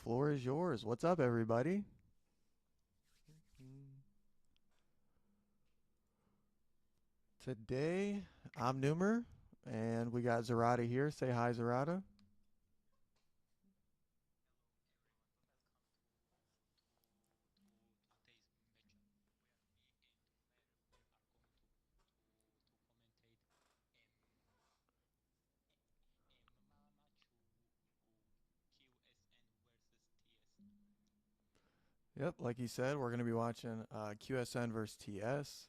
floor is yours. What's up, everybody? Today, I'm Numer, and we got Zarada here. Say hi, Zarada. Yep, like he said, we're going to be watching QSN versus TS.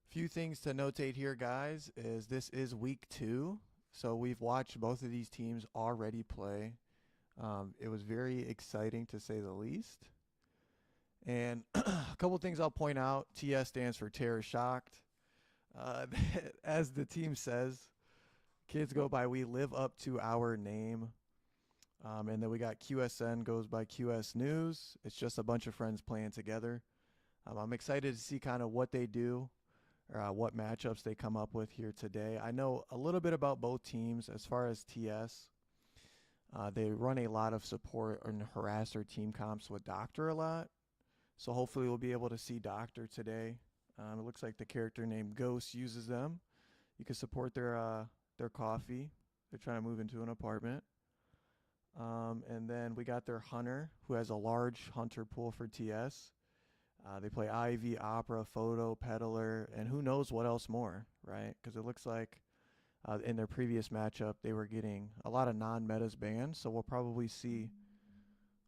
Few things to notate here, guys, is this is week 2. So we've watched both of these teams already play. It was very exciting to say the least. And a couple things I'll point out. TS stands for Terror Shocked. Uh, as the team says, kids go by we live up to our name. And then we got QSN goes by QS News. It's just a bunch of friends playing together. I'm excited to see kind of what they do or what matchups they come up with here today. I know a little bit about both teams as far as TS. They run a lot of support and harass their team comps with Doctor a lot. So hopefully we'll be able to see Doctor today. It looks like the character named Ghost uses them. You can support their coffee. They're trying to move into an apartment. And then we got their hunter, who has a large hunter pool for TS. They play Ivy, Opera, Photo, Peddler, and who knows what else more, right? Because it looks like in their previous matchup, they were getting a lot of non-metas banned. So we'll probably see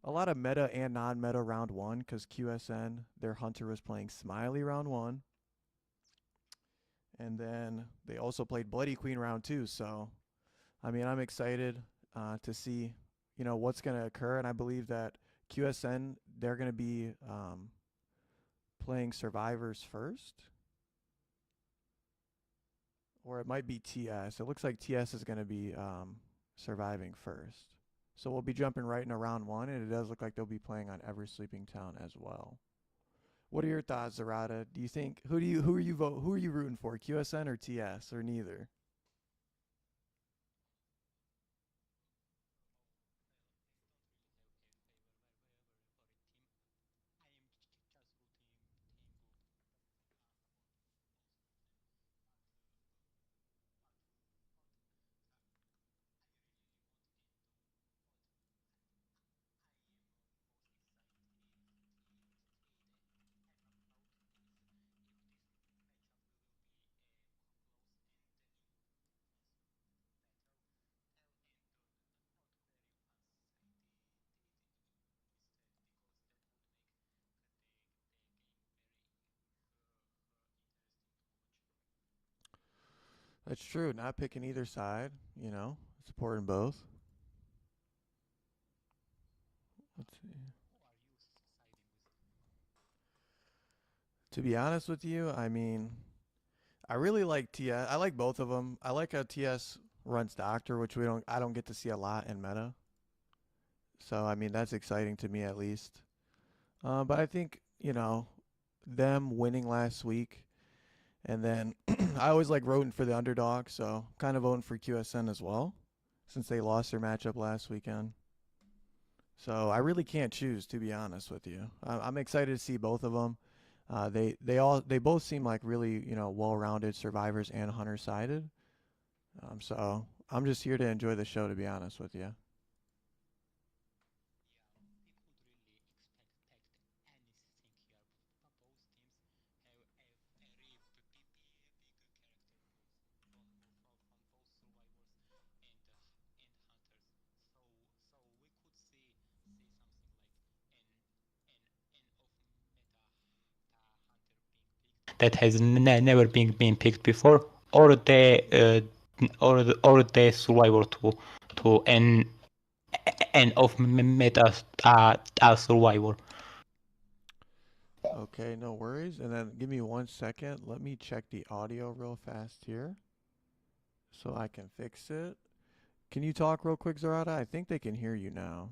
a lot of meta and non-meta round 1 because QSN, their hunter was playing Smiley round 1. And then they also played Bloody Queen round 2. So, I mean, I'm excited to see, what's going to occur. And I believe that QSN, they're going to be playing survivors first. Or it might be TS. It looks like TS is going to be surviving first. So we'll be jumping right into round 1, and it does look like they'll be playing on Ever Sleeping Town as well. What are your thoughts, Zarada? Do you think who are you rooting for? QSN or TS or neither? That's true. Not picking either side, supporting both. Let's see. To be honest with you, I mean, I really like TS. I like both of them. I like how TS runs Doctor, which I don't get to see a lot in meta. So I mean, that's exciting to me at least. But I think them winning last week, and then I always like rooting for the underdog, so kind of voting for QSN as well, since they lost their matchup last weekend. So I really can't choose, to be honest with you. I'm excited to see both of them. They both seem like really well-rounded survivors and hunter sided. So I'm just here to enjoy the show, to be honest with you. that has never been picked before, or the survivor to end of meta survivor. Okay, no worries. And then give me 1 second. Let me check the audio real fast here so I can fix it. Can you talk real quick, Zarada? I think they can hear you now.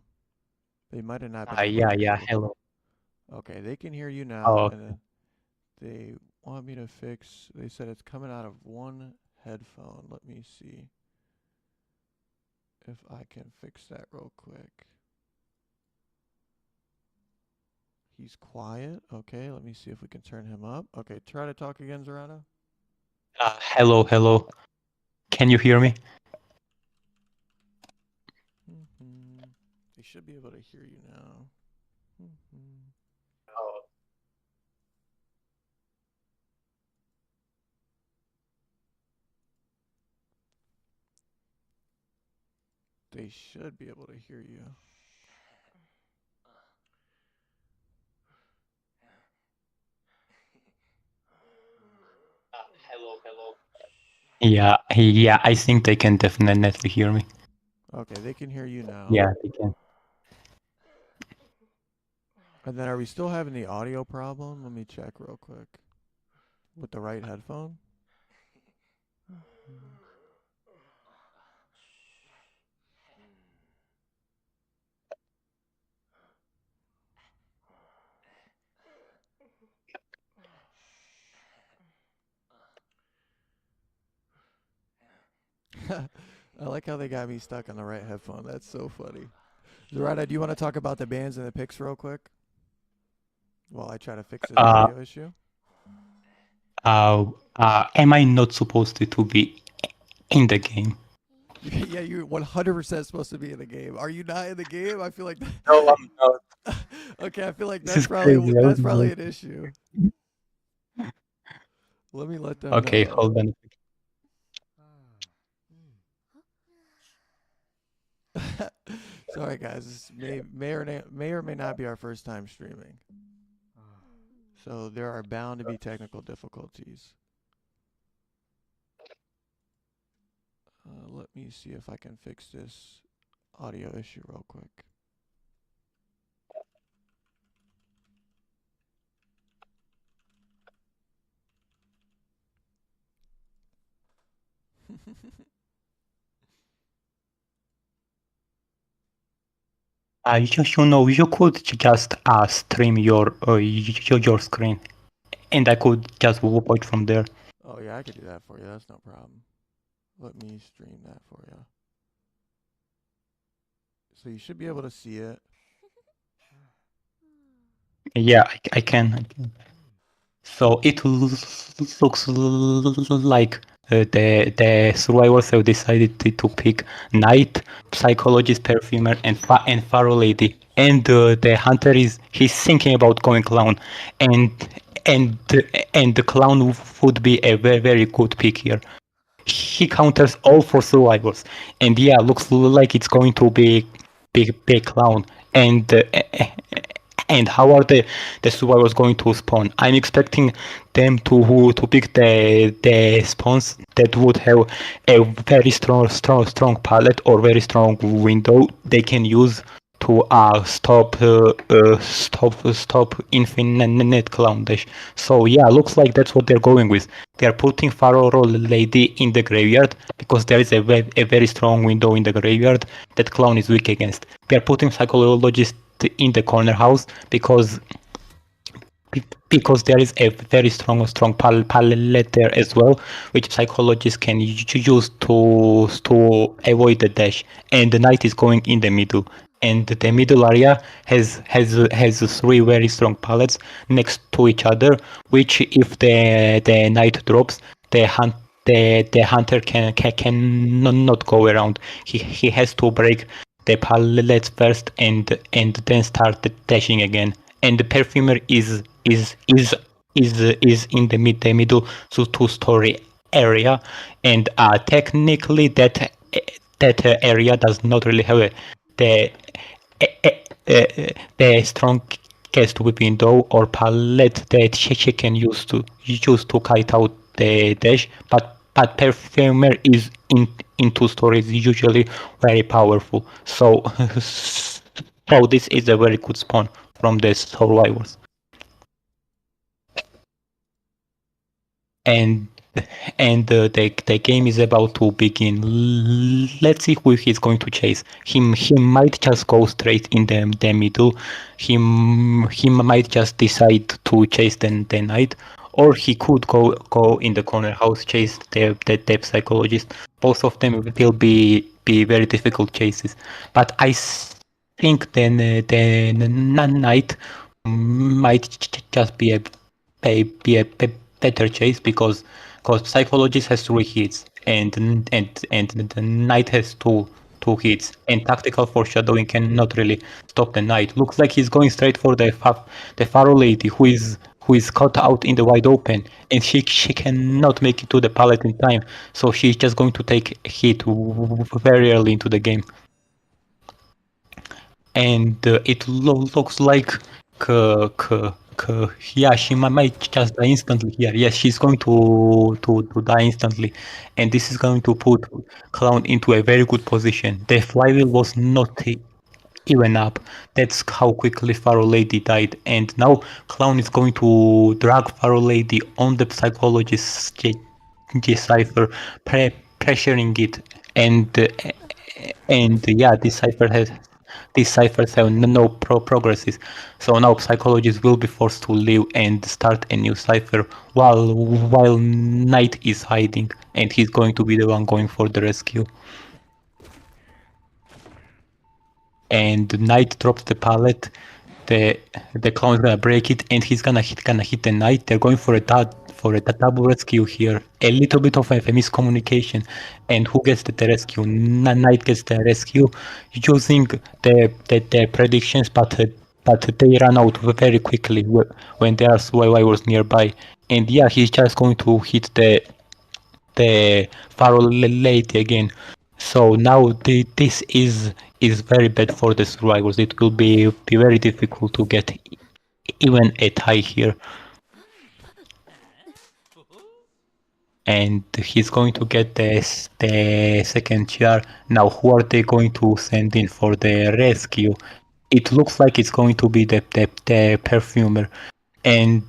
They might have not been able to Yeah, hear you yeah. before. Hello. Okay, they can hear you now, Oh, and then they want me to fix. They said it's coming out of one headphone. Let me see if I can fix that real quick. He's quiet. Okay, let me see if we can turn him up. Okay, try to talk again, Zarana. Hello, hello. Can you hear me? They should be able to hear you now. They should be able to hear you. Hello, hello. Yeah, I think they can definitely hear me. Okay, they can hear you now. Yeah, they can. And then are we still having the audio problem? Let me check real quick. With the right headphone? I like how they got me stuck on the right headphone. That's so funny. Zarada, do you want to talk about the bands and the picks real quick? While I try to fix this Uh, audio issue. am I not supposed to be in the game? Yeah, you're 100% supposed to be in the game. Are you not in the game? I feel like that. No, I'm not. Okay, I feel like This that's is crazy. probably an issue. Let me let them Okay, know. hold on. Sorry, guys. This may or may not be our first time streaming. So there are bound to be technical difficulties. Let me see if I can fix this audio issue real quick. You could just stream your screen, and I could just watch from there. Oh yeah, I could do that for you. That's no problem. Let me stream that for you. So you should be able to see it. Yeah, I can. So it looks like the survivors have decided to pick Knight, Psychologist, Perfumer, and Pharaoh Lady, and the hunter he's thinking about going Clown, and and and the Clown would be a very good pick here. He counters all four survivors, and yeah, looks like it's going to be big Clown, and how are the survivors going to spawn? I'm expecting them to pick the spawns that would have a very strong palette or very strong window they can use to stop infinite clown dash. So yeah, looks like that's what they're going with. They're putting Pharaoh Lady in the graveyard because there is a very strong window in the graveyard that clown is weak against. They're putting Psychologist in the corner house because there is a very strong palette there as well, which psychologists can use to avoid the dash. And the knight is going in the middle, and the middle area has three very strong palettes next to each other, which if the knight drops, the hunter can not go around. He has to break the pallets first and then start dashing again. And the perfumer is in the middle to two-story area, and technically that area does not really have the the strongest window or palette that she can use to kite out the dash, but perfumer is in two stories usually very powerful. So so this is a very good spawn from the survivors. And the game is about to begin. Let's see who he's going to chase. He might just go straight in the middle. He might just decide to chase the knight, or he could go in the corner house, chase the psychologist. Both of them will be very difficult chases. But I think then the knight might just be a better chase because psychologist has 3 hits and the knight has two hits, and tactical foreshadowing cannot really stop the knight. Looks like he's going straight for the Pharaoh lady who is caught out in the wide open, and she cannot make it to the pallet in time, so she's just going to take a hit very early into the game. And it looks like yeah, she might just die instantly here. Yes, she's going to die instantly, and this is going to put Clown into a very good position. The flywheel was not even up. That's how quickly Pharaoh Lady died, and now Clown is going to drag Pharaoh Lady on the psychologist decipher, pressuring it, and yeah, these ciphers have no progresses, so now psychologists will be forced to leave and start a new cipher while Knight is hiding, and he's going to be the one going for the rescue. And Knight drops the pallet. The clown is gonna break it, and he's gonna hit the Knight. They're going for a double rescue here. A little bit of a miscommunication, and who gets the rescue? Knight gets the rescue using the predictions, but they run out very quickly when there are survivors nearby. And yeah, he's just going to hit the Pharaoh lady again. So now this is very bad for the survivors. It will be very difficult to get even a tie here. And he's going to get the second chair. Now who are they going to send in for the rescue? It looks like it's going to be the perfumer. And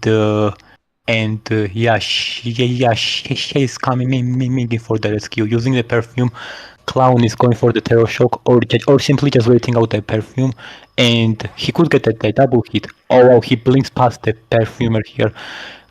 yeah, she's coming in for the rescue using the perfume. Clown is going for the terror shock, or simply just waiting out the perfume, and he could get the double hit. Oh wow, he blinks past the perfumer here,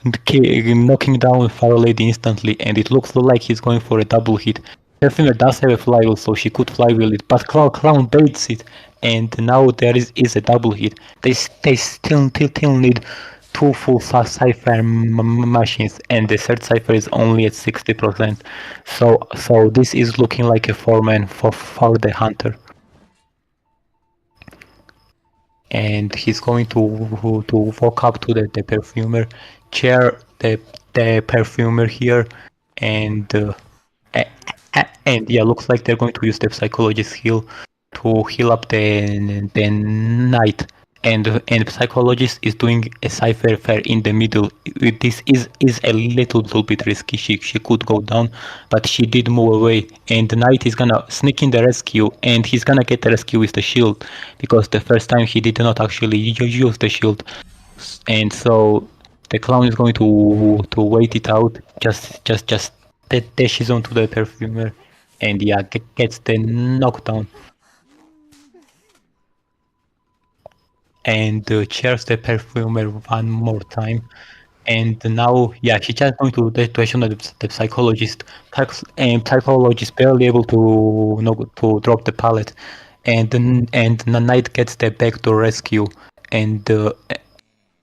knocking down Pharaoh Lady instantly, and it looks like he's going for a double hit. Perfumer does have a flywheel, so she could flywheel it, but Clown baits it, and now there is a double hit. They still need 2 full cipher machines, and the third cipher is only at 60%. So this is looking like a 4-man for the hunter. And he's going to walk up to the perfumer, chair the perfumer here, and yeah, looks like they're going to use the psychologist heal to heal up the knight. And psychologist is doing a cipher fair in the middle. This is a little bit risky. She could go down, but she did move away. And the knight is gonna sneak in the rescue, and he's gonna get the rescue with the shield, because the first time he did not actually use the shield. And so the clown is going to wait it out. Just dashes onto the perfumer, and yeah, gets the knockdown. And chairs the perfumer one more time, and now yeah, she's just going to question the psychologist, and psychologist barely able to drop the pallet, and the knight gets the backdoor rescue, and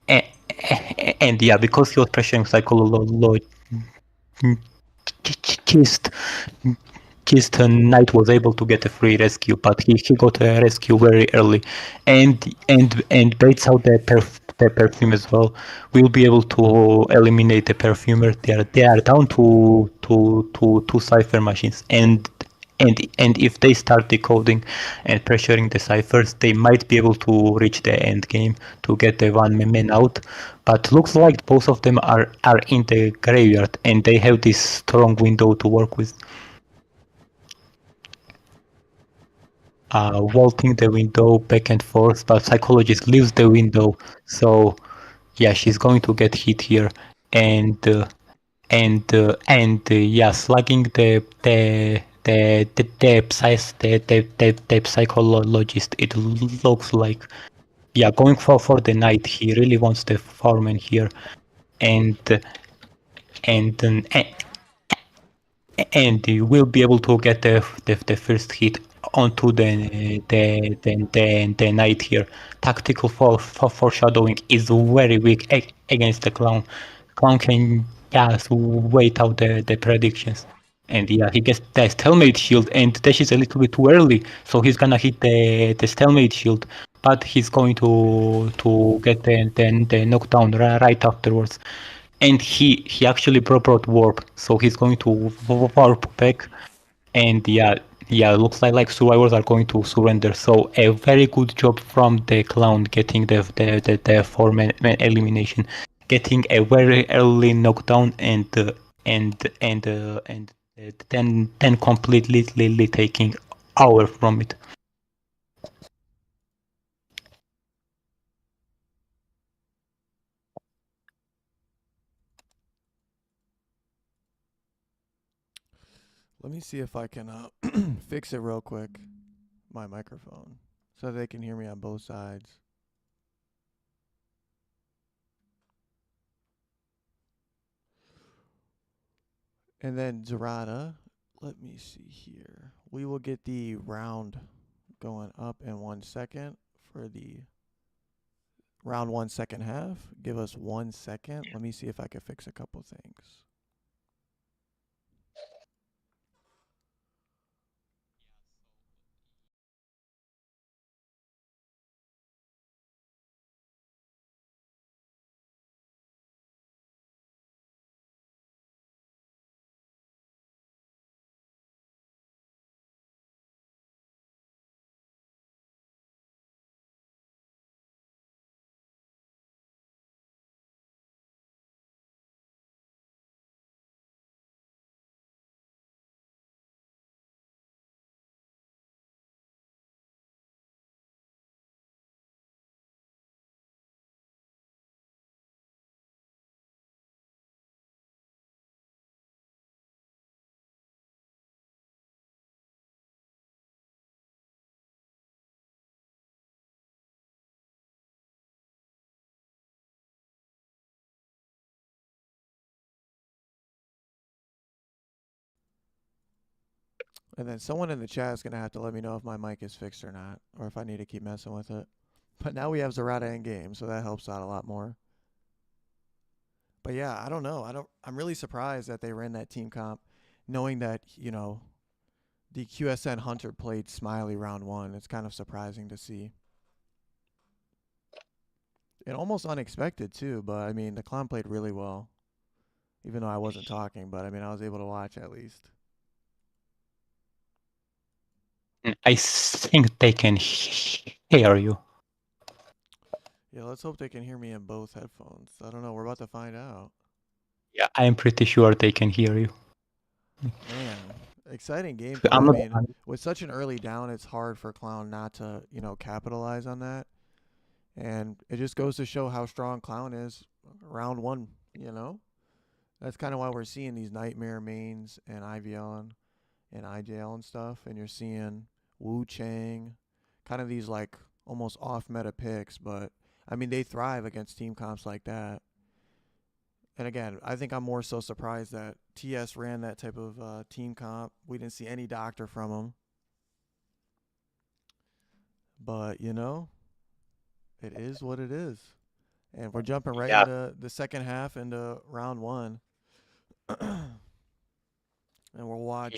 and yeah, because he was pressuring psychologist, Kist Knight was able to get a free rescue, but he got a rescue very early, and baits out the perfume as well. We'll be able to eliminate the perfumer. They are down to two cipher machines, and if they start decoding and pressuring the ciphers, they might be able to reach the end game to get the one man out. But looks like both of them are in the graveyard, and they have this strong window to work with. Vaulting the window back and forth, but psychologist leaves the window, so yeah, she's going to get hit here, and yeah, slugging the psychologist. It looks like, yeah, going for the knight. He really wants the foreman here, and you will be able to get the first hit onto the knight here. Tactical foreshadowing is very weak against the clown. Clown can just wait out the predictions. And yeah, he gets the stalemate shield, and dash is a little bit too early, so he's gonna hit the stalemate shield, but he's going to get the knockdown right afterwards. And he actually brought warp, so he's going to warp back. And yeah, looks like survivors are going to surrender. So a very good job from the clown getting the four-man elimination, getting a very early knockdown, and then completely taking over from it. Let me see if I can fix it real quick. My microphone, so they can hear me on both sides. And then Zerata, let me see here. We will get the round going up in 1 second for the round 1 second half. Give us 1 second. Let me see if I can fix a couple things. And then someone in the chat is going to have to let me know if my mic is fixed or not, or if I need to keep messing with it. But now we have Zerata in game, so that helps out a lot more. But yeah, I don't know. I'm really surprised that they ran that team comp, knowing that, the QSN Hunter played Smiley round 1. It's kind of surprising to see. And almost unexpected too, but I mean, the clown played really well. Even though I wasn't talking, but I mean, I was able to watch at least. I think they can hear you. Yeah, let's hope they can hear me in both headphones. I don't know. We're about to find out. Yeah, I'm pretty sure they can hear you. Man, exciting gameplay. I mean, with such an early down, it's hard for Clown not to, capitalize on that. And it just goes to show how strong Clown is round 1, That's kind of why we're seeing these Nightmare mains and IVL and IJL and stuff. And you're seeing Wu Chang, kind of these like almost off meta picks. But I mean, they thrive against team comps like that. And again, I think I'm more so surprised that TS ran that type of team comp. We didn't see any doctor from him. But, it is what it is. And we're jumping right into the second half, into round 1. And we'll watch.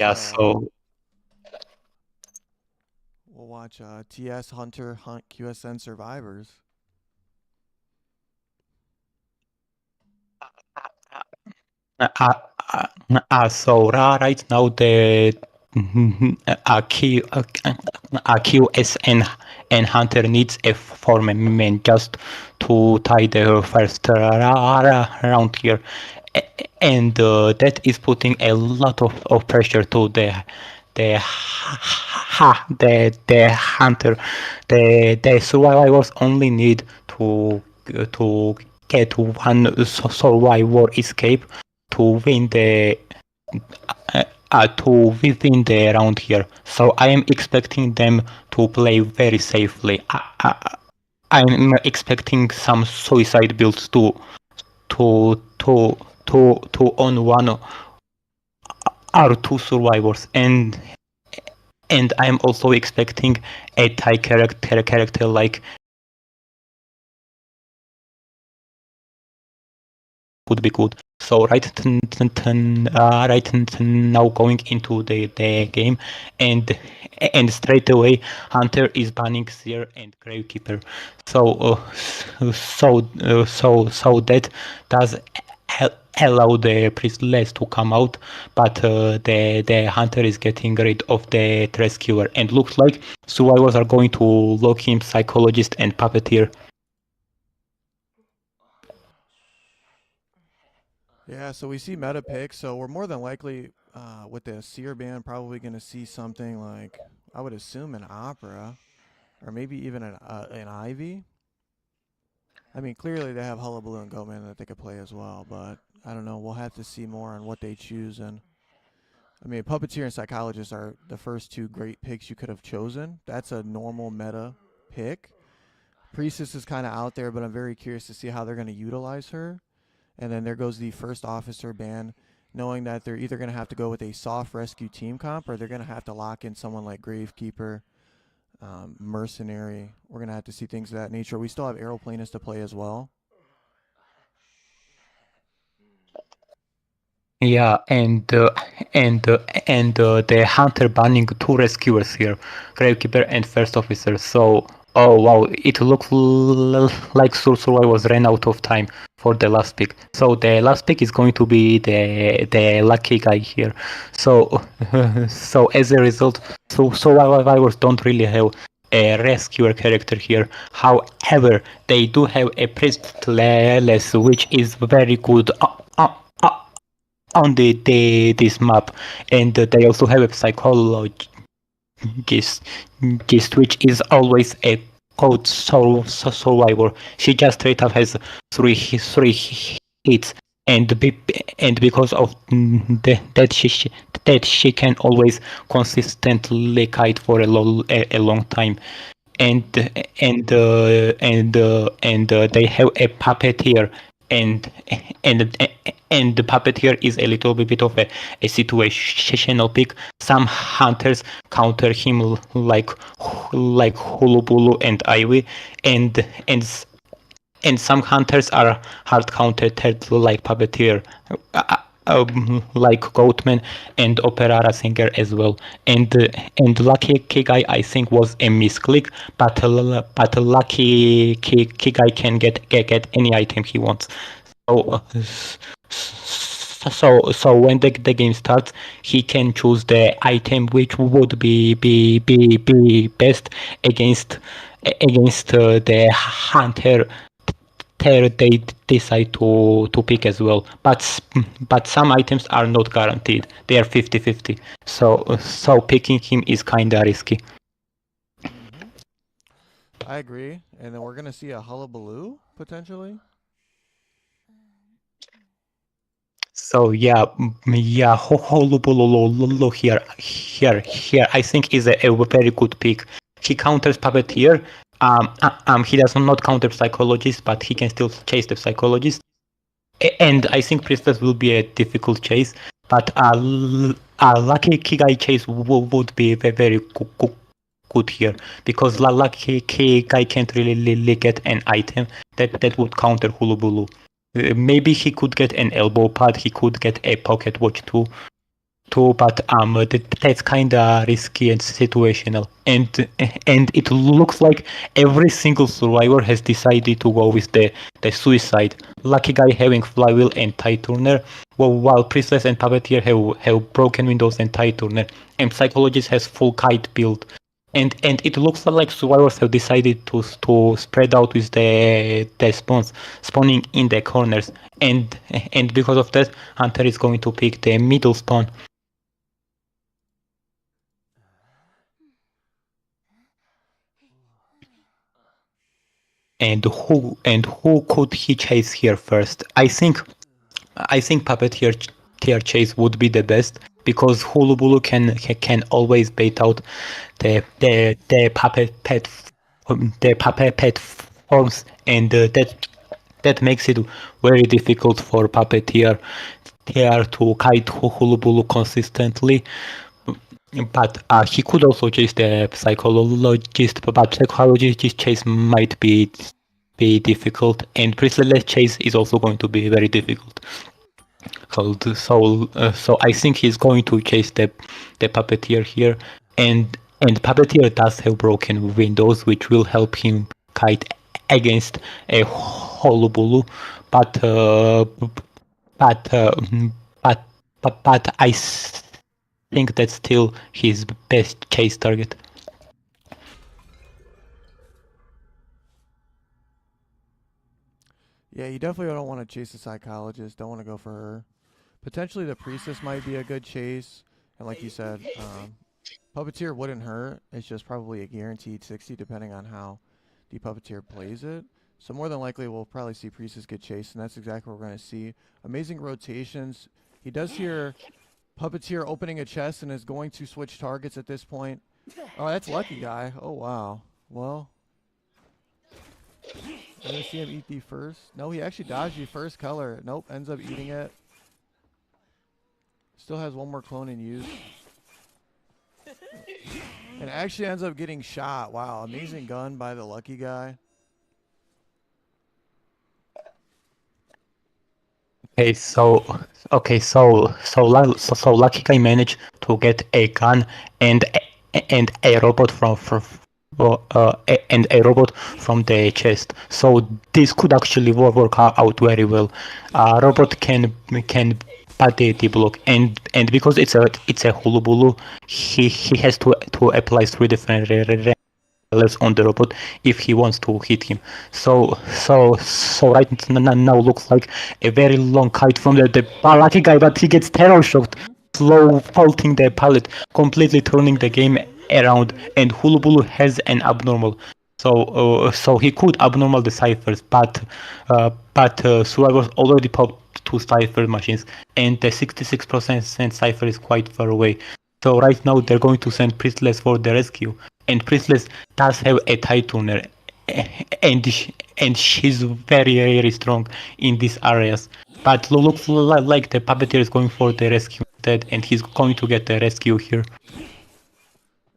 We'll watch TS Hunter hunt QSN survivors. So right now the QSN and Hunter needs a four-man just to tie the first round here, and that is putting a lot of pressure to the Hunter. The survivors only need to get one survivor escape to win the round here. So I am expecting them to play very safely. I'm expecting some suicide builds to own one or two survivors, and and I'm also expecting a Thai character like would be good. So now going into the game, and straight away Hunter is banning Seer and Gravekeeper. So that does allow the Priestless to come out, but the Hunter is getting rid of the Rescuer, and looks like survivors are going to lock him Psychologist and Puppeteer. Yeah, so we see meta picks, so we're more than likely with the Seer band probably going to see something like, I would assume, an Opera, or maybe even an Ivy. I mean, clearly they have Hullabaloo and Goatman that they could play as well, but I don't know. We'll have to see more on what they choose. And I mean, Puppeteer and Psychologist are the first two great picks you could have chosen. That's a normal meta pick. Priestess is kind of out there, but I'm very curious to see how they're going to utilize her. And then there goes the first officer ban, knowing that they're either going to have to go with a soft rescue team comp or they're going to have to lock in someone like Gravekeeper, Mercenary. We're going to have to see things of that nature. We still have Aeroplanist to play as well. Yeah, and the hunter banning two rescuers here, Gravekeeper and First Officer. So, oh wow, it looked like Survivor was ran out of time for the last pick. So the last pick is going to be the lucky guy here. So so as a result, Survivors don't really have a rescuer character here. However, they do have a priestless, which is very good on this map, and they also have a psychologist, which is always a code survivor. She just straight up has three hits, and because of that she can always consistently kite for a long time. And they have a puppeteer, and and the puppeteer is a little bit of a situational pick. Some hunters counter him like Hulubulu and Ivy, and some hunters are hard countered like puppeteer, like Goatman and Opera Singer as well. And Lucky Guy I think was a misclick, but Lucky Guy can get any item he wants. So when the game starts, he can choose the item which would be best against the hunter they decide to pick as well. But some items are not guaranteed. They are 50-50. So picking him is kinda risky. I agree. And then we're going to see a Hullabaloo, potentially. So yeah, Holubulolo here I think is a very good pick. He counters Puppeteer. He does not counter Psychologist, but he can still chase the Psychologist. And I think Priestess will be a difficult chase, but a Lucky Kigai chase would be very good here, because Lucky Kigai can't really get an item that would counter Hulubulu. Maybe he could get an elbow pad, he could get a pocket watch too, but that's kinda risky and situational. And it looks like every single survivor has decided to go with the suicide. Lucky Guy having Flywheel and Tie Turner, while Priestess and Puppeteer have broken windows and Tie Turner, and Psychologist has full kite build. And it looks like survivors have decided to spread out with the spawning in the corners, and because of that, Hunter is going to pick the middle spawn. And who could he chase here first? I think Puppeteer chase would be the best, because Hulubulu can always bait out the puppet pet forms, and that makes it very difficult for Puppeteer to kite Hulubulu consistently. But he could also chase the psychologist, but psychologist chase might be difficult, and priestless chase is also going to be very difficult. So I think he's going to chase the puppeteer here, and puppeteer does have broken windows, which will help him kite against a Holubulu, but but uh, but but I think that's still his best chase target. Yeah, you definitely don't want to chase the psychologist. Don't want to go for her. Potentially the priestess might be a good chase, and like you said, puppeteer wouldn't hurt. It's just probably a guaranteed 60 depending on how the puppeteer plays it. So more than likely we'll probably see priestess get chased, and that's exactly what we're going to see. Amazing rotations. He does hear puppeteer opening a chest and is going to switch targets at this point. Oh, that's lucky guy. Oh wow. Well, I'm gonna see him eat the first. No, he actually dodged the first color. Nope, ends up eating it. Still has one more clone in use. And actually ends up getting shot. Wow, amazing gun by the lucky guy. Okay, so Lucky Guy managed to get a gun and and a robot and a robot from the chest. So this could actually work out very well. Robot can the block, and because it's a Hulubulu, he has to apply three different on the robot if he wants to hit him. So right now looks like a very long kite from the lucky guy, but he gets terror shocked, slow faulting the pallet, completely turning the game around, and Hulubulu has an abnormal. So he could abnormal the ciphers, but Survivor's already popped two cipher machines, and the 66% cipher is quite far away. So right now they're going to send Priestless for the rescue, and Priestless does have a tight tuner, and she's very strong in these areas. But looks like the puppeteer is going for the rescue instead, and he's going to get the rescue here.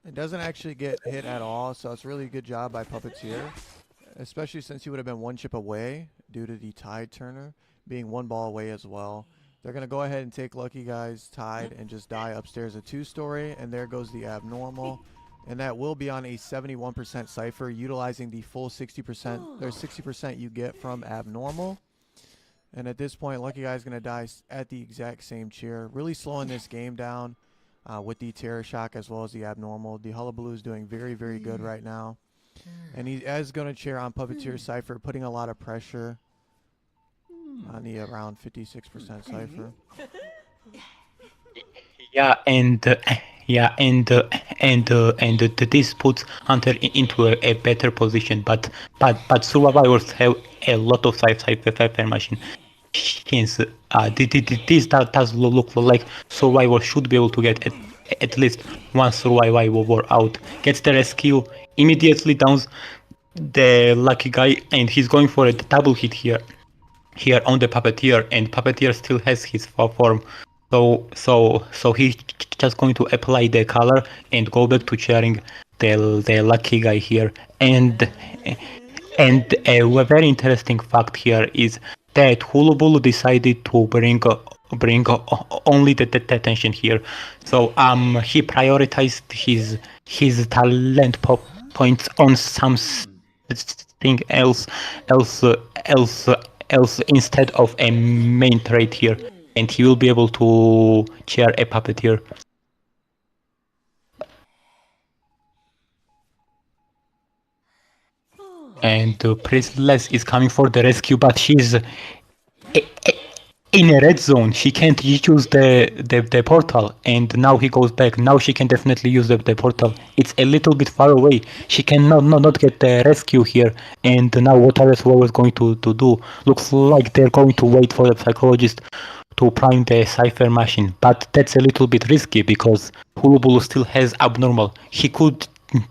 It doesn't actually get hit at all, so it's really a good job by puppeteer, especially since he would have been one chip away due to the tide turner being one ball away as well. They're going to go ahead and take Lucky Guy's tide and just die upstairs a two-story, and there goes the abnormal. And that will be on a 71% cipher, utilizing the full 60%. There's 60% you get from abnormal. And at this point, Lucky Guy's going to die at the exact same chair, really slowing this game down with the Terror Shock as well as the abnormal. The Hullabaloo is doing very good right now. And he is going to chair on Puppeteer Cypher, putting a lot of pressure on the around 56% Cypher. Yeah, this puts Hunter into a better position. But survivors have a lot of cypher machine. Hence, this does look like survivor should be able to get at least one survivor out. Gets the rescue, immediately downs the lucky guy, and he's going for a double hit here on the puppeteer, and puppeteer still has his form. So he's just going to apply the color and go back to cheering the lucky guy here. And a very interesting fact here is that Hulubulu decided to bring only the attention here. So he prioritized his talent points on something else instead of a main trait here, and he will be able to chair a puppeteer. And Priestless is coming for the rescue, but she's in a red zone. She can't use the portal, and now he goes back. Now she can definitely use the portal. It's a little bit far away. She cannot not get the rescue here, and now what are Survivors going to do? Looks like they're going to wait for the psychologist to prime the cipher machine, but that's a little bit risky because Hulubulu still has abnormal. He could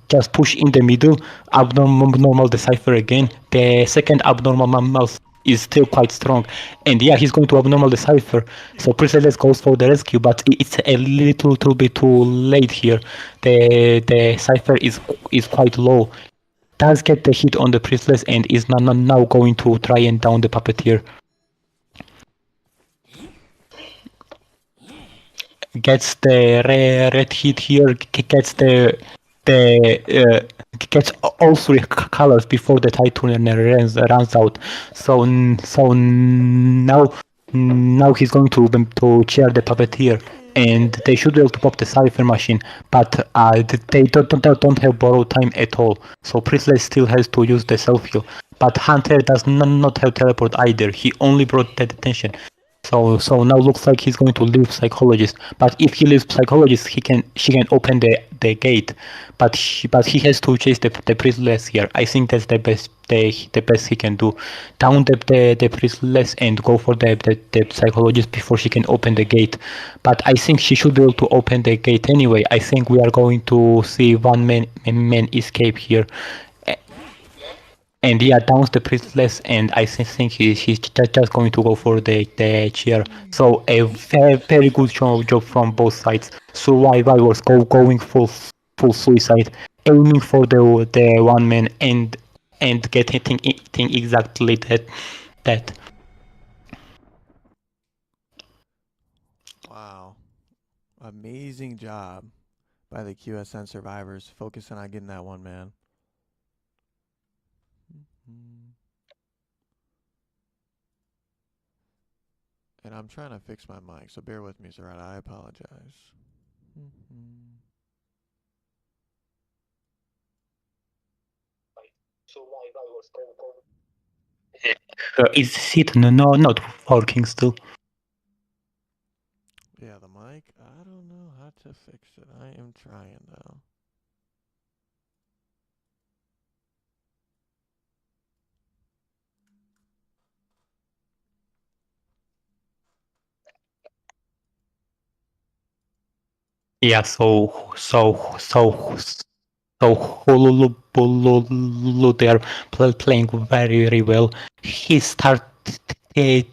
just push in the middle, abnormal the cipher again. The second abnormal mouse is still quite strong. And yeah, he's going to abnormal the Cypher. So Princess goes for the rescue, but it's a little bit too late here. The Cypher is quite low. Does get the hit on the Princess and is now going to try and down the Puppeteer. Gets the red hit here, gets gets all three colors before the Titan runs out. So now he's going to chair the Puppeteer, and they should be able to pop the Cypher Machine, but they don't have borrowed time at all. So Priestley still has to use the self heal, but Hunter does not have teleport either. He only brought that attention. So now looks like he's going to leave psychologist. But if he leaves psychologist, she can open the gate. But he has to chase the priestless here. I think that's the best he can do. Down the priestless and go for the psychologist before she can open the gate. But I think she should be able to open the gate anyway. I think we are going to see one man escape here. And yeah, downs the priestless, and I think he's just going to go for the chair. So a very good job from both sides. Survivors going full suicide, aiming for the one man and getting exactly that. Wow. Amazing job by the QSN survivors focusing on getting that one man. And I'm trying to fix my mic, so bear with me, Zarata. I apologize. Is it not working still? Yeah, the mic. I don't know how to fix it. I am trying though. Yeah, so Honolulu, they are playing very well. He started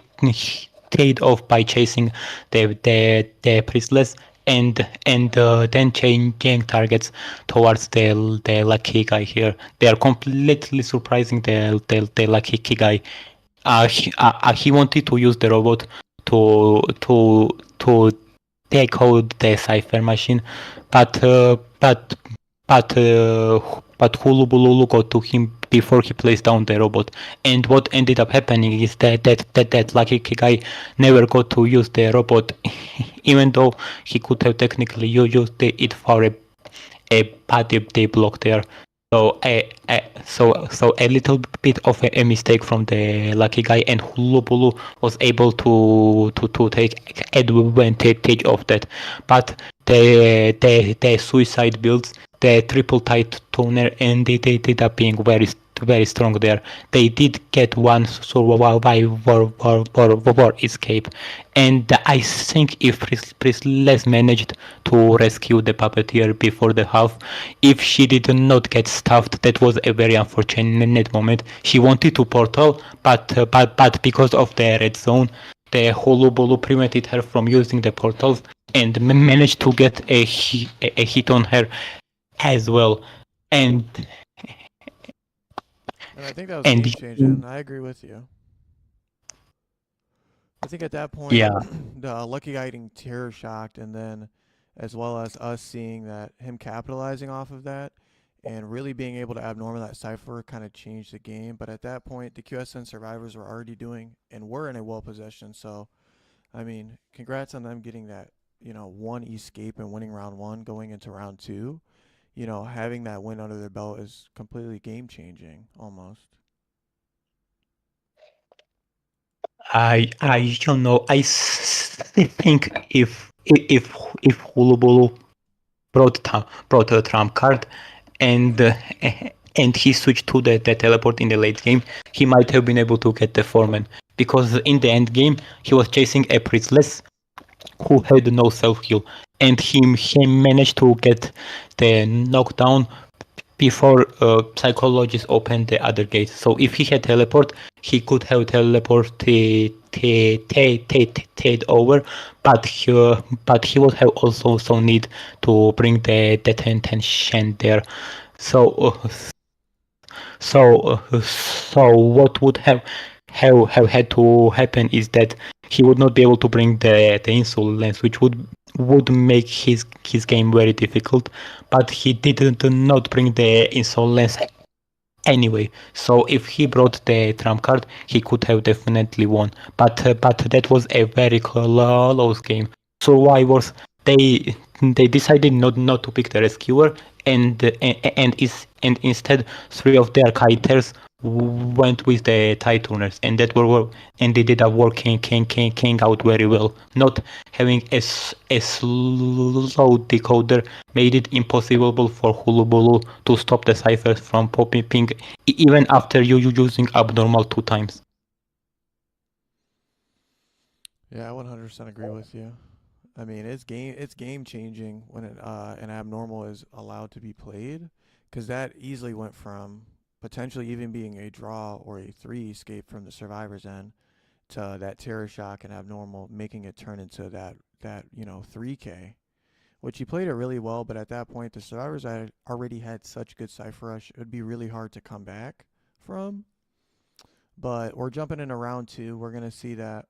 off by chasing the priestless and then changing targets towards the lucky guy here. They are completely surprising the lucky guy. He wanted to use the robot to take out the cipher machine, but Hulubululu got to him before he placed down the robot. And what ended up happening is that lucky guy never got to use the robot, even though he could have technically used it for a body block there. So a little bit of a mistake from the lucky guy, and Hulubulu was able to take advantage of that. But the suicide builds, the triple tight toner, and they ended up being very strong there. They did get one survivor escape, and I think if Priestless managed to rescue the puppeteer before the half, if she did not get stuffed, that was a very unfortunate moment. She wanted to portal, but because of the red zone, the Holubolu prevented her from using the portals and managed to get a hit on her as well. And I think that was game changing. I agree with you. I think at that point, yeah, the lucky guy getting terror shocked, and then as well as us seeing that him capitalizing off of that and really being able to abnormal that cipher kind of changed the game. But at that point, the QSN survivors were already doing and were in a well possession. So, I mean, congrats on them getting that, one escape and winning round one going into round two. Having that win under their belt is completely game changing almost. I don't know. I think if Hulubulu brought a trump card and he switched to the teleport in the late game, he might have been able to get the foreman, because in the end game he was chasing a priestless who had no self heal, and he managed to get the knockdown before psychologists opened the other gate. So if he had teleport, he could have teleported over, but he would have also need to bring the tension there. So so what would have had to happen is that he would not be able to bring the insolence, which would make his game very difficult. But he didn't not bring the insolence anyway. So if he brought the trump card, he could have definitely won. But that was a very close game. Survivors, they decided not to pick the rescuer, and instead 3 of their characters went with the tie tuners, and and they did a working king out very well. Not having a slow decoder made it impossible for Hulubulu to stop the ciphers from popping even after you using abnormal 2 times. Yeah, I 100% agree with you. I mean, it's game changing when an abnormal is allowed to be played, because that easily went from potentially even being a draw or a three escape from the survivor's end to that terror shock and abnormal, making it turn into that 3K, which he played it really well. But at that point, the survivors had already had such good cipher rush, it would be really hard to come back from. But we're jumping into round two. We're gonna see that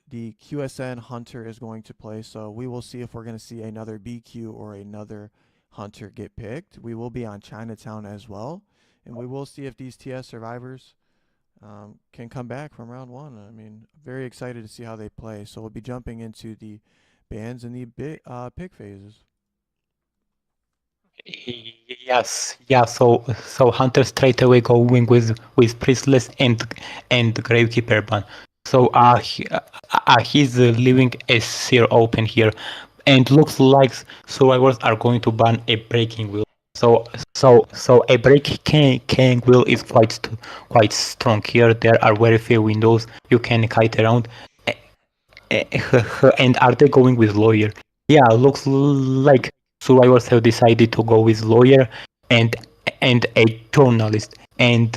the QSN Hunter is going to play, so we will see if we're going to see another BQ or another Hunter get picked. We will be on Chinatown as well, and we will see if these TS survivors can come back from round one. I mean, very excited to see how they play. So we'll be jumping into the bans and the pick phases. Yes, yeah. So Hunter straight away going with Priestless and Gravekeeper ban. So he's leaving a seer open here, and looks like survivors are going to ban a breaking wheel. So a breaking wheel is quite strong here. There are very few windows you can kite around. And are they going with lawyer? Yeah, looks like survivors have decided to go with lawyer and a journalist, and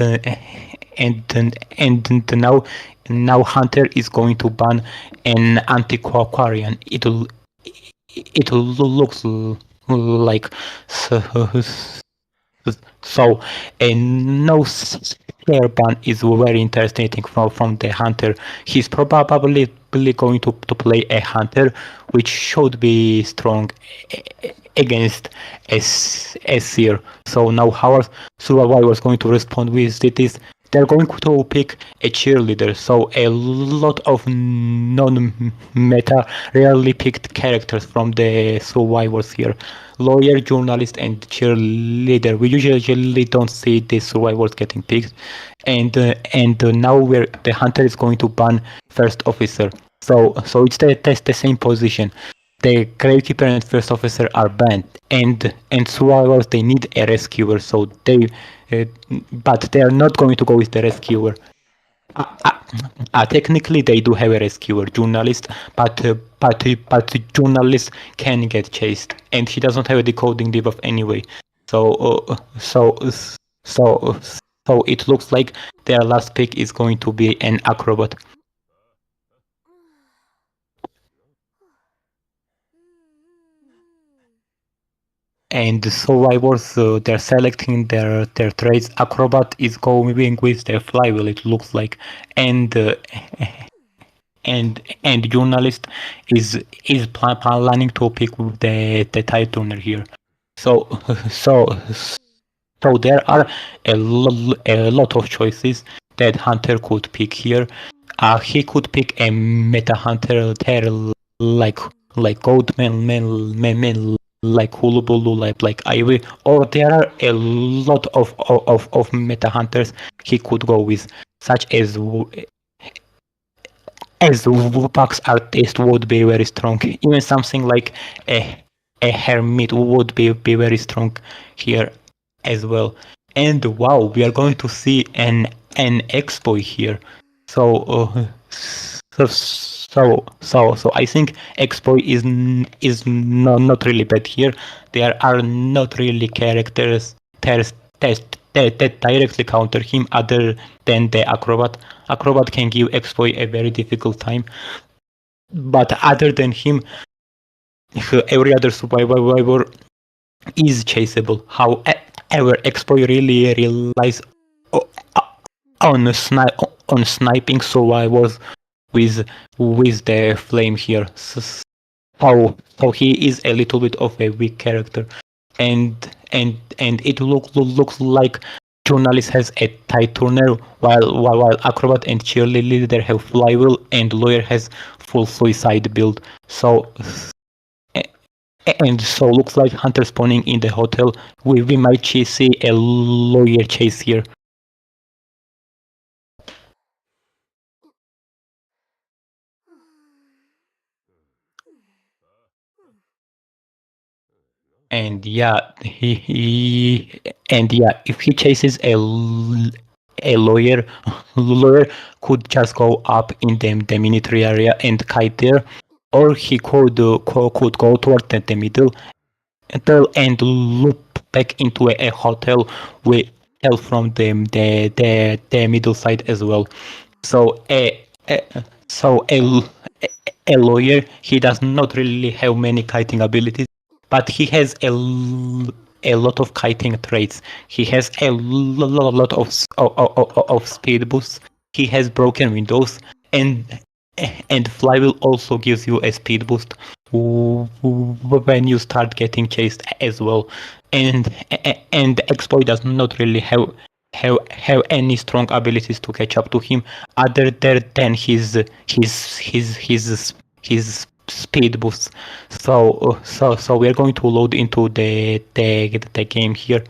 now Hunter is going to ban an antiquarian. It looks like so, a no scare ban is very interesting from the hunter. He's probably going to play a hunter, which should be strong against a seer. So now how are survivors going to respond with this? They're going to pick a cheerleader. So a lot of non-meta, rarely picked characters from the survivors here. Lawyer, journalist, and cheerleader. We usually don't see the survivors getting picked, and now the hunter is going to ban first officer. So it's the same position. The gravekeeper and first officer are banned, and survivors they need a rescuer. So uh, but they are not going to go with the rescuer. Technically, they do have a rescuer, journalist, but the journalist can get chased, and he doesn't have a decoding debuff anyway. So so so it looks like their last pick is going to be an acrobat. And the survivors, they're selecting their traits. Acrobat is going with their flywheel, it looks like, and and journalist is planning to pick the tie tuner here. So so so there are a lot of choices that hunter could pick here. He could pick a meta hunter there, like Goldman, man, like Hulubulu, like Ivy, or there are a lot of meta hunters he could go with, such as Wupax artist would be very strong. Even something like a hermit would be very strong here as well. And wow, we are going to see an expo here. So So I think X-Boy is not really bad here. There are not really characters that directly counter him other than the Acrobat. Acrobat can give X-Boy a very difficult time, but other than him, every other survivor is chaseable. However, X-Boy really relies on sniping survivors with the flame here. So he is a little bit of a weak character, and it looks like journalist has a tight turner while acrobat and cheerleader have flywheel and lawyer has full suicide build. So and so looks like hunter spawning in the hotel. We might see a lawyer chase here. And yeah, if he chases a lawyer could just go up in the military area and kite there, or he could go toward the middle and loop back into a hotel with help from the middle side as well. So a lawyer, he does not really have many kiting abilities, but he has a lot of kiting traits. He has a lot of speed boosts. He has broken windows, and flywheel also gives you a speed boost when you start getting chased as well. And Exploit does not really have any strong abilities to catch up to him other than his speed boosts. So we are going to load into the game here.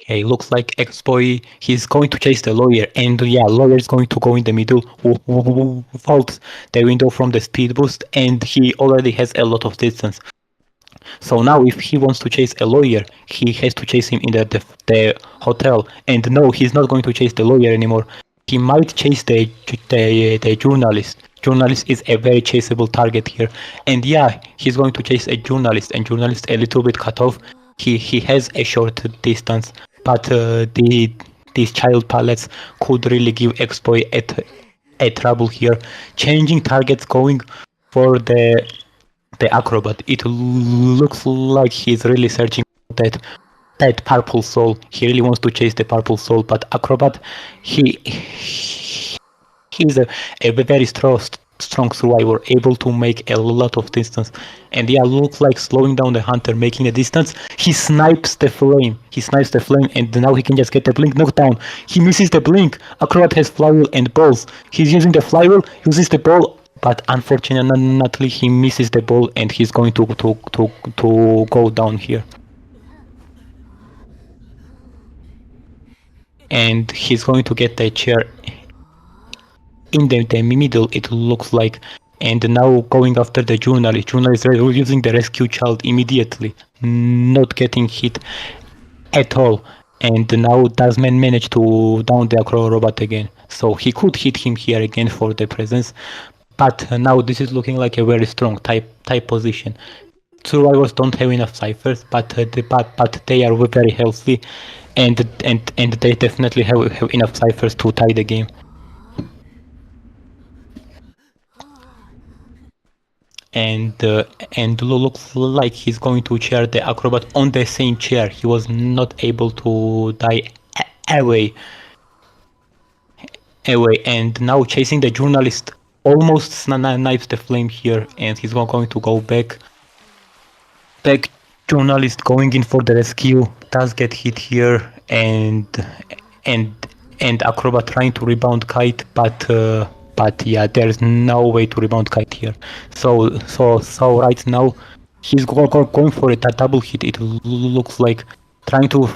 Okay, looks like X-Boy, he's going to chase the lawyer, and yeah, lawyer is going to go in the middle, vault the window from the speed boost, and he already has a lot of distance. So now if he wants to chase a lawyer, he has to chase him in the hotel, and no, he's not going to chase the lawyer anymore. He might chase the journalist. Journalist is a very chaseable target here, and yeah, he's going to chase a journalist, and journalist a little bit cut off. He has a short distance, but these child pallets could really give X-Boy a trouble here. Changing targets, going for the acrobat. It looks like he's really searching for that purple soul. He really wants to chase the purple soul, but acrobat, he's a very strong survivor, able to make a lot of distance. And yeah, looks like slowing down the hunter, making a distance. He snipes the flame. And now he can just get the blink knocked down. He misses the blink. Acrobat has flywheel and balls. He's using the flywheel, uses the ball, but unfortunately he misses the ball, and he's going to go down here. And he's going to get the chair in the middle, it looks like. And now going after the journalist. Journalist using the rescue child immediately, not getting hit at all. And now Tasman managed to down the acro robot again. So he could hit him here again for the presence. But now this is looking like a very strong type position. Survivors don't have enough ciphers, but they are very healthy, and they definitely have enough ciphers to tie the game. And looks like he's going to chair the acrobat on the same chair. He was not able to die away. And now chasing the journalist, almost snipes the flame here, and he's going to go back. Journalist going in for the rescue, does get hit here, and acrobat trying to rebound kite, but yeah, there's no way to rebound kite here. So right now he's going for a double hit. It looks like trying to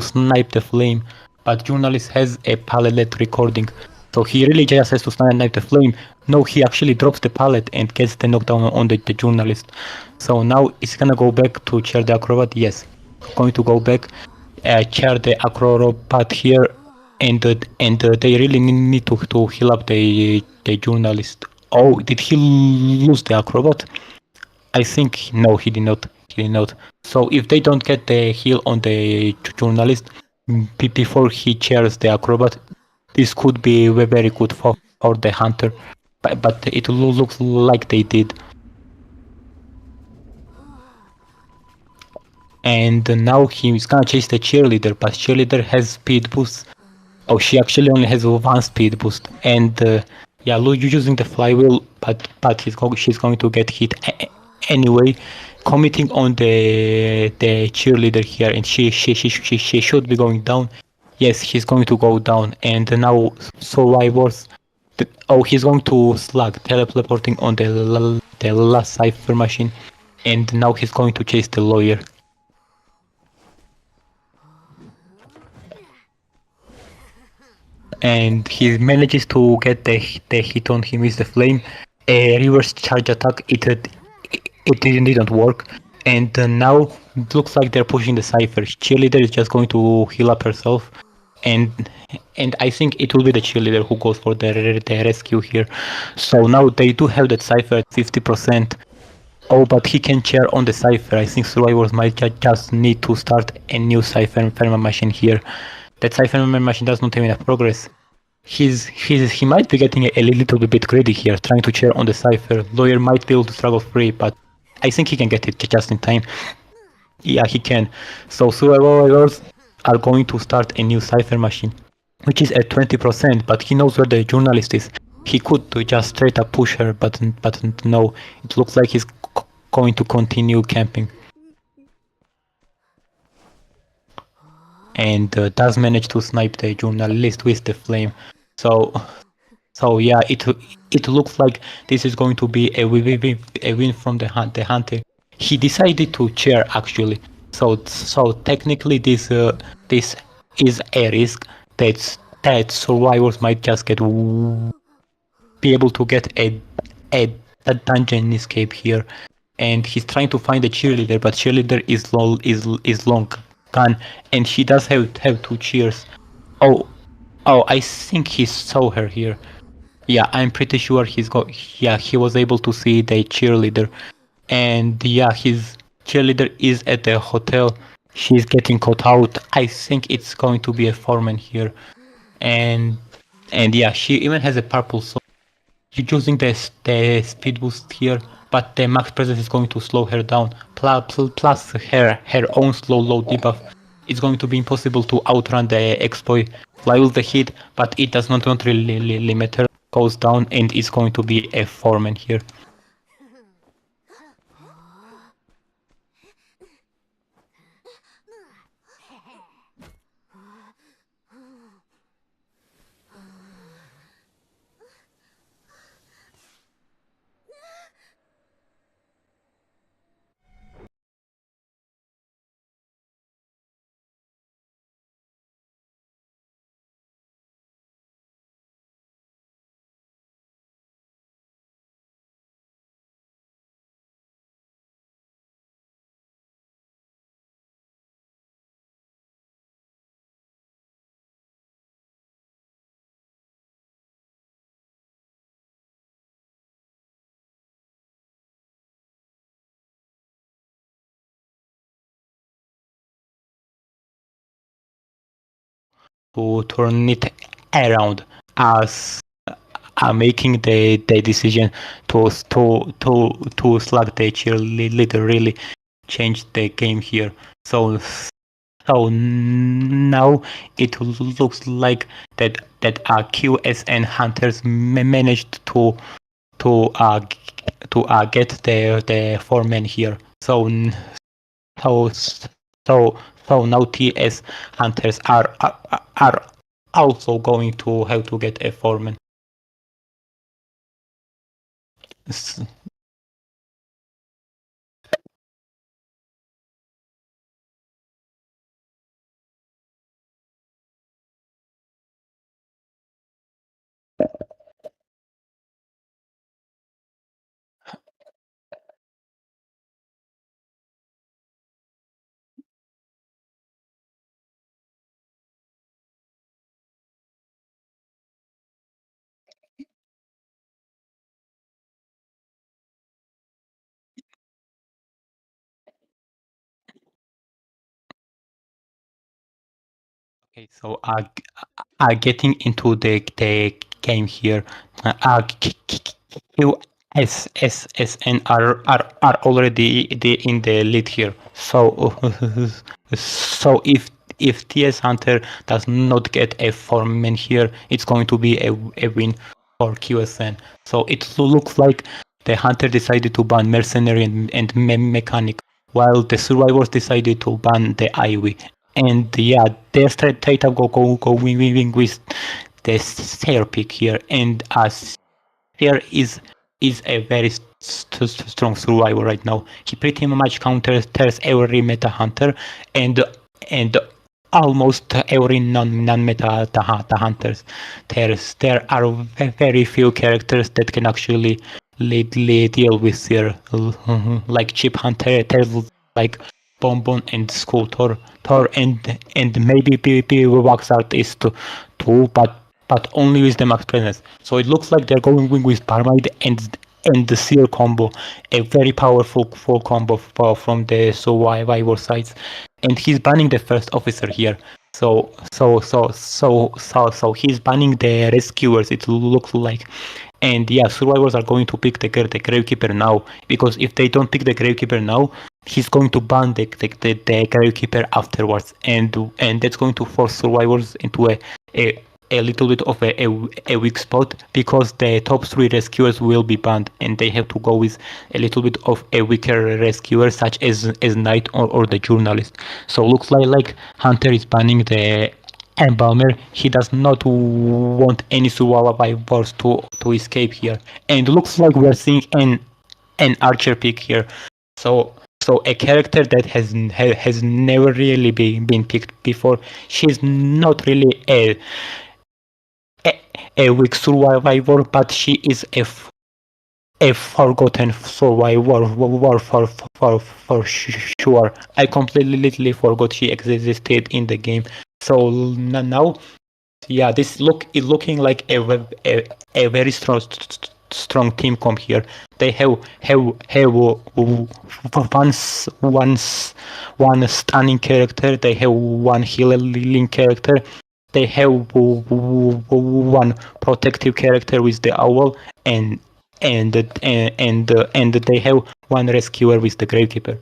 snipe the flame, but journalist has a pallet recording. So he really just has to snipe the flame. No, he actually drops the pallet and gets the knockdown on the journalist. So now it's gonna go back to chair the acrobat. Yes, going to go back, chair the acrobat here, and they really need to heal up the journalist. Oh, did he lose the acrobat? I think no, he did not. He did not. So if they don't get the heal on the journalist before he chairs the acrobat, this could be very good for the hunter. But it looks like they did. And now he's gonna chase the cheerleader, but cheerleader has speed boost. Oh, she actually only has one speed boost, and yeah, you're using the flywheel, but she's going to get hit anyway, committing on the cheerleader here, and she should be going down. Yes, she's going to go down, and now survivors. Oh, he's going to slug teleporting on the last cipher machine, and now he's going to chase the lawyer. And he manages to get the hit on him with the flame. A reverse charge attack, it didn't work. And now it looks like they're pushing the cipher. Cheerleader is just going to heal up herself. And I think it will be the cheerleader who goes for the rescue here. So now they do have that cipher at 50%. Oh, but he can chair on the cipher. I think survivors might just need to start a new cipher machine here. That cipher machine does not have enough progress. He might be getting a little bit greedy here, trying to chair on the cipher. Lawyer might be able to struggle free, but I think he can get it just in time. Yeah, he can. So survivors are going to start a new cipher machine, which is at 20%, but he knows where the journalist is. He could just straight up push her, but no. It looks like he's going to continue camping. And does manage to snipe the journalist with the flame. So yeah, it looks like this is going to be a win from the hunter. He decided to chair actually. So technically this is a risk that survivors might just be able to get a dungeon escape here. And he's trying to find a cheerleader, but cheerleader is long gone, and she does have two cheers. Oh, I think he saw her here. Yeah, I'm pretty sure he was able to see the cheerleader. And yeah, his cheerleader is at the hotel. She's getting caught out. I think it's going to be a foreman here. And yeah, she even has a purple, so you're using the speed boost here, but the max presence is going to slow her down. Plus her own slow low debuff. It's going to be impossible to outrun the exploit. Fly with the hit, but it does not really matter. Goes down, and it's going to be a foreman here. To turn it around as making the decision to slug the cheerleader really changed the game here. So now it looks like that QSN hunters managed to get the four men here. So so now TS hunters are also going to have to get a foreman. Okay, so getting into the game here, QSN are already in the lead here. So so if TS Hunter does not get a 4-man here, it's going to be a win for QSN. So it looks like the Hunter decided to ban Mercenary and Mechanic, while the Survivors decided to ban the Ivy. And yeah, they're straight up go win with the Stair pick here. And as Stair is a very strong survivor right now. He pretty much counters every meta hunter and almost every non-meta hunters. There are very few characters that can actually deal with their like chip hunter, like Bonbon and Sculptor, Thor and maybe PvP Waxart is too, but only with the max presence. So it looks like they're going with Parmide and the Seal combo, a very powerful full combo from the Survivor sides, and he's banning the first officer here. So he's banning the rescuers. It looks like, and yeah, survivors are going to pick the Gravekeeper now, because if they don't pick the Gravekeeper now, he's going to ban the Gravekeeper afterwards, and that's going to force survivors into a little bit of a weak spot, because the top 3 rescuers will be banned, and they have to go with a little bit of a weaker rescuer, such as Knight or the Journalist. So looks like Hunter is banning the Embalmer. He does not want any survivors to escape here, and looks like we're seeing an Archer pick here. So a character that has never really been picked before. She's not really a weak survivor, but she is a forgotten survivor for sure. I completely forgot she existed in the game. So now, yeah, this look is looking like a very strong team comp here. They have one stunning character. They have one healing character. They have one protective character with the owl, and they have one rescuer with the Gravekeeper.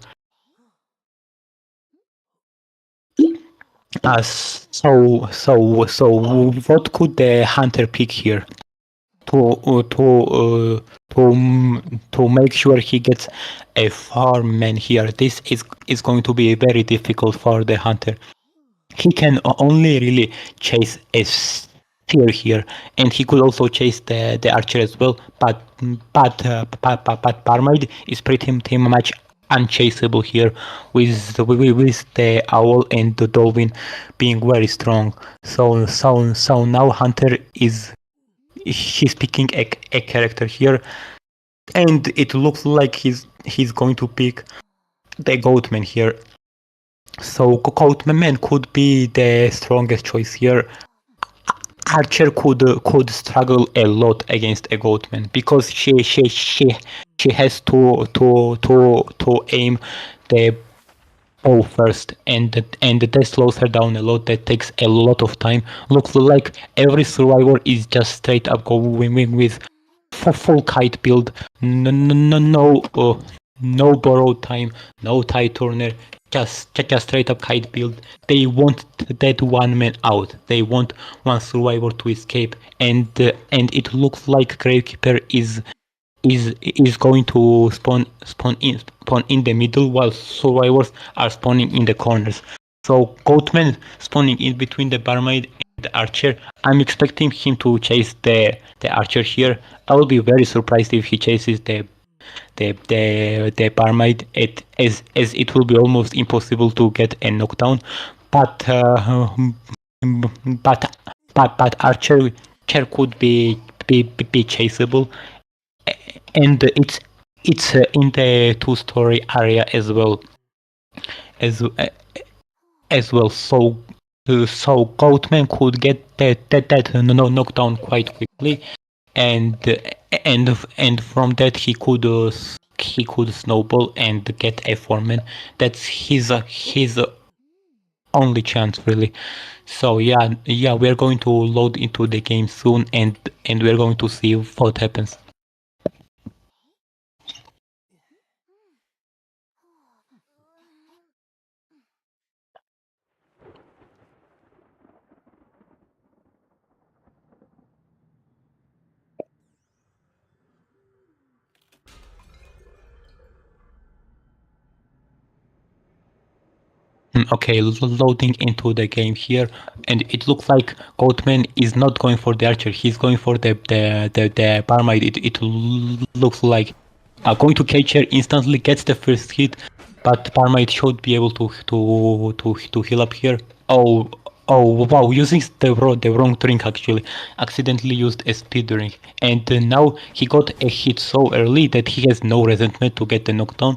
So what could the hunter pick here to make sure he gets a farm man here? This is going to be very difficult for the hunter. He can only really chase a spear here, and he could also chase the archer as well. But Parmide is pretty much unchaseable here, with the owl and the dolphin being very strong. So now Hunter he's picking a character here, and it looks like he's going to pick the Goatman here. So Goatman could be the strongest choice here. Archer could struggle a lot against a Goatman, because she has to aim the bow first, and that slows her down a lot. That takes a lot of time. Looks like every survivor is just straight up going with full kite build. No borrowed time, no tie turner, just straight up kite build. They want that one man out. They want one survivor to escape, and it looks like Gravekeeper is going to spawn in the middle, while survivors are spawning in the corners. So Goatman spawning in between the Barmaid and the Archer. I'm expecting him to chase the Archer here. I will be very surprised if he chases the Barmaid, as it will be almost impossible to get a knockdown. But Archer could be chaseable, and it's in the 2-story area as well. So Goatman could get that knockdown quite quickly, and from that he could snowball and get a foreman. That's his only chance really. So yeah, we're going to load into the game soon, and we're going to see what happens. Okay, loading into the game here, and it looks like Goatman is not going for the archer. He's going for the Barmaid. It looks like going to catch her instantly, gets the first hit, but Barmaid should be able to heal up here. Oh wow! Using the wrong drink actually, accidentally used a speed drink, and now he got a hit so early that he has no resentment to get the knockdown.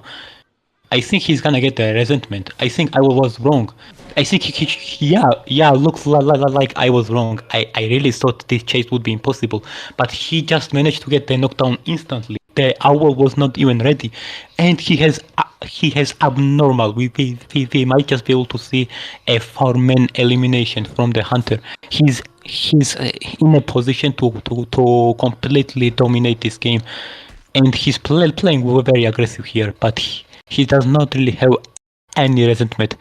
I think he's gonna get the resentment. I think I was wrong. I think yeah, looks like I was wrong. I really thought this chase would be impossible, but he just managed to get the knockdown instantly. The owl was not even ready, and he has abnormal. We might just be able to see a 4-man elimination from the hunter. He's in a position to completely dominate this game, and he's playing very aggressive here, but he does not really have any resentment.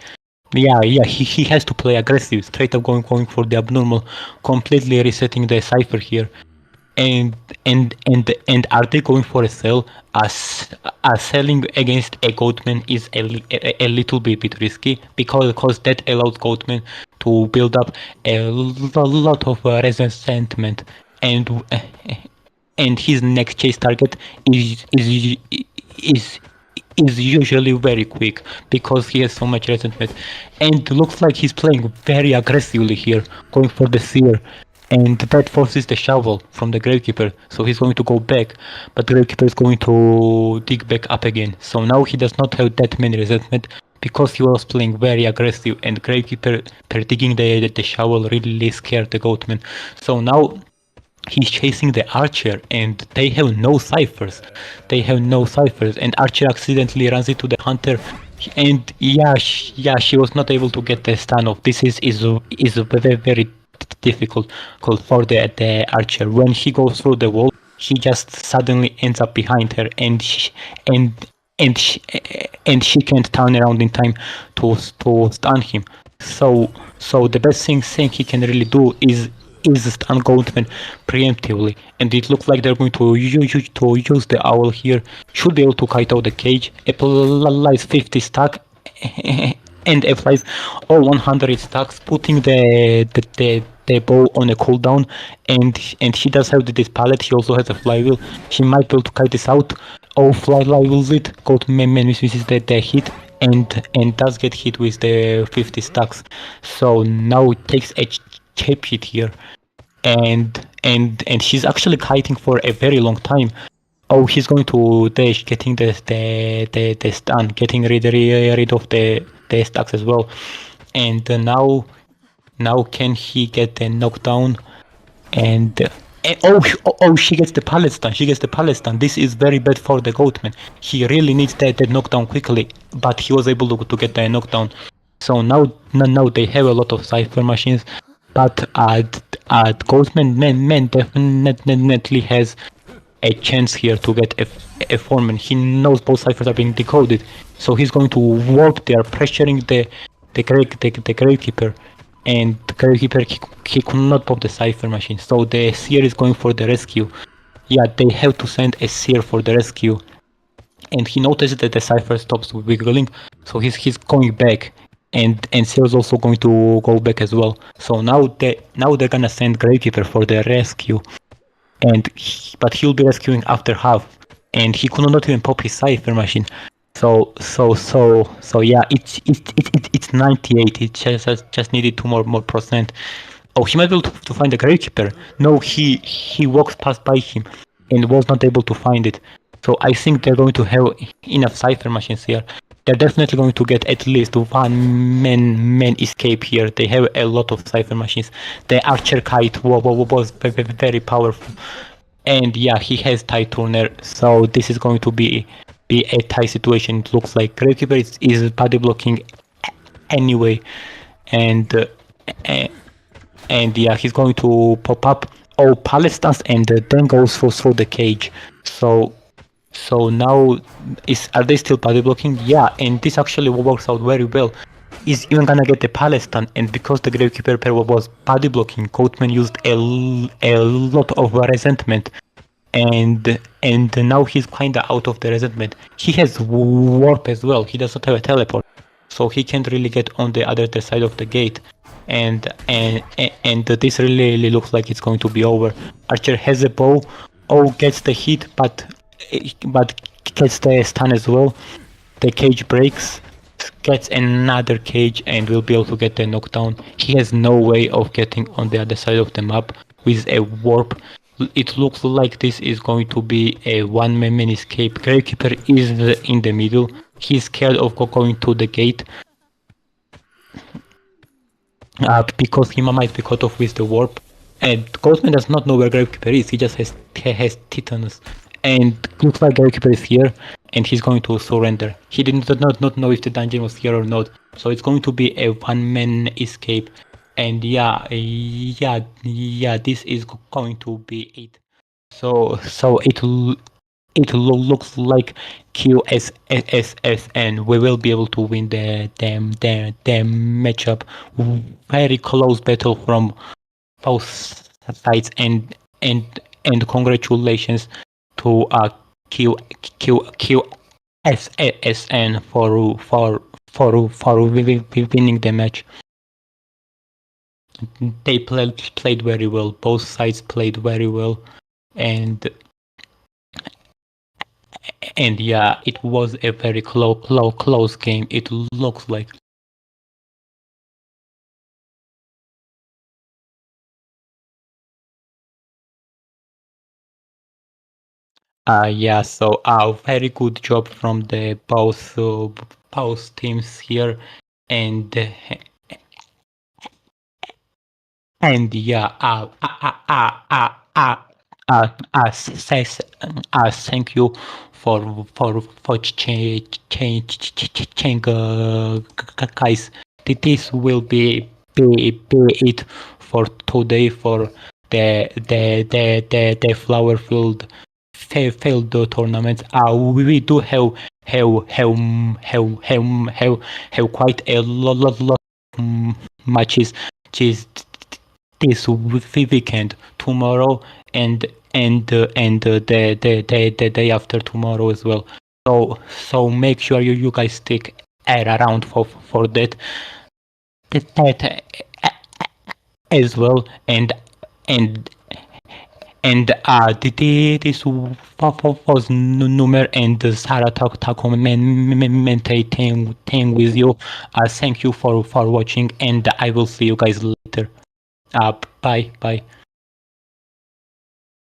Yeah, he has to play aggressive, straight up going for the abnormal, completely resetting the cipher here. And are they going for a sell? As selling against a Goatman is a little bit risky, because that allows Goatman to build up a lot of resentment, and his next chase target is is usually very quick because he has so much resentment, and looks like he's playing very aggressively here, going for the seer, and that forces the shovel from the Gravekeeper, so he's going to go back, but the Gravekeeper is going to dig back up again, so now he does not have that many resentment because he was playing very aggressive, and Gravekeeper per digging the shovel really scared the Goatman. So now he's chasing the archer, and they have no ciphers. And archer accidentally runs into the hunter, and she was not able to get the stun off. This is very difficult for the archer. When he goes through the wall, he just suddenly ends up behind her, and and she, and she can't turn around in time to stun him. So the best thing he can really do is stun Goldman preemptively, and it looks like they're going to use the owl here. Should be able to kite out the cage, applies 50 stack, and applies all 100 stacks, putting the bow on a cooldown, and she does have this pallet. She also has a flywheel. She might be able to kite this out. Oh, flywheels it. Goldman misses the hit, and does get hit with the 50 stacks. So now it takes a chip hit here, and she's actually kiting for a very long time. Oh, he's going to dash, getting the stun, getting rid of the stacks as well. And now can he get the knockdown? And she gets the pallet stun. This is very bad for the Goatman. He really needs that knockdown quickly, but he was able to get the knockdown. So now they have a lot of cipher machines, but Goatman definitely has a chance here to get a foreman. He knows both ciphers are being decoded, so he's going to warp there, pressuring the Gravekeeper, and the Gravekeeper he could not pop the cipher machine. So the seer is going for the rescue. Yeah, they have to send a seer for the rescue, and he notices that the cipher stops wiggling, so he's going back, and seer is also going to go back as well. So now they're gonna send Gravekeeper for the rescue. But he'll be rescuing after half, and he could not even pop his cipher machine. So yeah, it's 98. It just needed 2 more percent. Oh, he might be able to find the Gravekeeper. No, he walks past by him and was not able to find it. So I think they're going to have enough cipher machines here. They're definitely going to get at least 1 man escape here. They have a lot of cipher machines. The archer kite was very powerful, and yeah, he has tie turner. So this is going to be a tie situation. It looks like Gravekeeper is body blocking anyway, and and yeah, he's going to pop up all Palestines and then goes through the cage. So now, are they still body blocking? Yeah, and this actually works out very well. He's even gonna get the Palestine, and because the Gravekeeper pair was body blocking, Coatman used a lot of resentment, and now he's kinda out of the resentment. He has warp as well. He does not have a teleport, so he can't really get on the other side of the gate. And this really looks like it's going to be over. Archer has a bow. Oh, gets the hit, but gets the stun as well. The cage breaks, gets another cage, and will be able to get the knockdown. He has no way of getting on the other side of the map with a warp. It looks like this is going to be a one-man escape. Gravekeeper is in the middle. He's scared of going to the gate because he might be cut off with the warp. And Ghostman does not know where Gravekeeper is. He just has Titanus. And looks like Gravekeeper is here, and he's going to surrender. He did not know if the dungeon was here or not. So it's going to be a one-man escape. And yeah, this is going to be it. So it looks like QSN. We will be able to win the matchup. Very close battle from both sides, and congratulations to QSN for winning the match. They played very well. Both sides played very well, and yeah, it was a very close game. It looks like. Yeah, so very good job from the both teams here, and yeah, says thank you for change, guys. This will be it for today for the flower field failed tournaments. We do have quite a lot of matches this weekend, tomorrow, and the day after tomorrow as well. So make sure you guys stick around for that as well, and this was Numer and Sarah talk thing with you. Thank you for watching, and I will see you guys later. Bye.